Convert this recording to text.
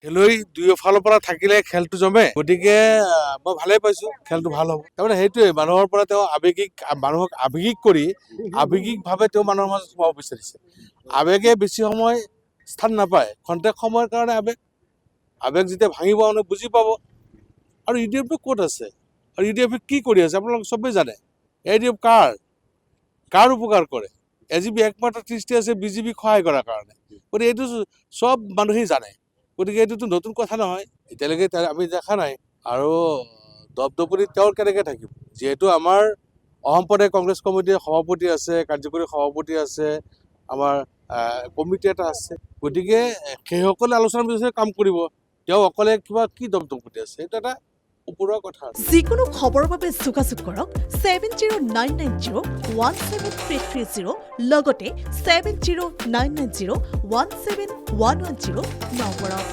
খেলুৱৈ দুয়োফালৰ পৰা থাকিলে খেলটো জমে, গতিকে মই ভালেই পাইছো, খেলটো ভাল হ'ব। তাৰমানে সেইটোৱে মানুহৰ পৰা তেওঁ মানুহক আৱেগিক কৰি আৱেগিকভাৱে তেওঁ মানুহৰ মাজত সোমাব বিচাৰিছে। আৱেগে বেছি সময় স্থান নাপায়, খন্তেক সময়ৰ কাৰণে আৱেগ যেতিয়া ভাঙিব মানুহে বুজি পাব। আৰু ইউডিএফটো ক'ত আছে আৰু ইউডিএফে কি কৰি আছে আপোনালোক চবেই জানে। ইউডিএফ কাৰ উপকাৰ কৰে? এজিপি একমাত্ৰ সৃষ্টি আছে বিজেপিক সহায় কৰাৰ কাৰণে, গতিকে এইটো চব মানুহেই জানে। গতিকে এইটোতো নতুন কথা নহয়, এতিয়ালৈকে আমি দেখা নাই। আৰু দপদপনি তেওঁৰ কেনেকৈ থাকিব, যিহেতু আমাৰ অসম প্ৰদেশ কংগ্ৰেছ কমিটিৰ সভাপতি আছে, কাৰ্যকৰী সভাপতি আছে, আমাৰ কমিটি এটা আছে। গতিকে সেইসকলে আলোচনা বিচাৰি কাম কৰিব, তেওঁ অকলে কি দপদপনি আছে, সেইটো এটা ওপৰৰ কথা। যিকোনো খবৰৰ বাবে যোগাযোগ কৰক 7099017330 লগতে 7099017110 নম্বৰত।